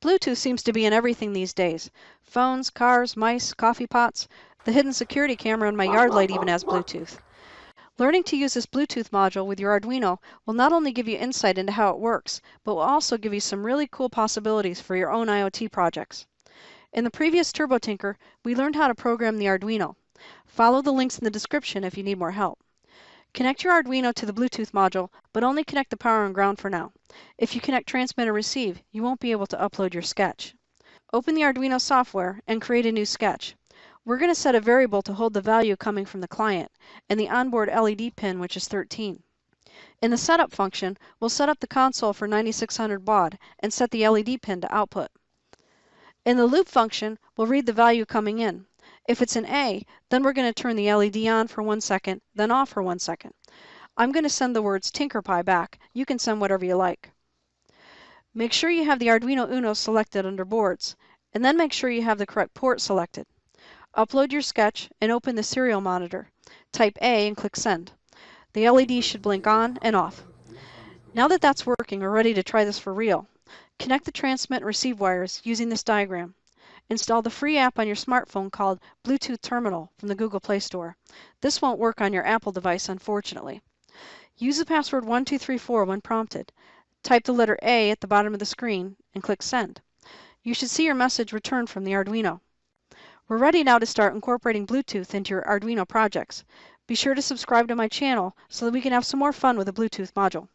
Bluetooth seems to be in everything these days. Phones, cars, mice, coffee pots. The hidden security camera on my yard light even has Bluetooth. Learning to use this Bluetooth module with your Arduino will not only give you insight into how it works, but will also give you some really cool possibilities for your own IoT projects. In the previous Turbo Tinker, we learned how to program the Arduino. Follow the links in the description if you need more help. Connect your Arduino to the Bluetooth module, but only connect the power and ground for now. If you connect transmit or receive, you won't be able to upload your sketch. Open the Arduino software and create a new sketch. We're going to set a variable to hold the value coming from the client, and the onboard LED pin, which is 13. In the setup function, we'll set up the console for 9600 baud and set the LED pin to output. In the loop function, we'll read the value coming in. If it's an A, then we're going to turn the LED on for 1 second, then off for 1 second. I'm going to send the words TinkerPie back. You can send whatever you like. Make sure you have the Arduino Uno selected under Boards, and then make sure you have the correct port selected. Upload your sketch and open the serial monitor. Type A and click Send. The LED should blink on and off. Now that that's working, we're ready to try this for real. Connect the transmit and receive wires using this diagram. Install the free app on your smartphone called Bluetooth Terminal from the Google Play Store. This won't work on your Apple device, unfortunately. Use the password 1234 when prompted. Type the letter A at the bottom of the screen and click Send. You should see your message returned from the Arduino. We're ready now to start incorporating Bluetooth into your Arduino projects. Be sure to subscribe to my channel so that we can have some more fun with the Bluetooth module.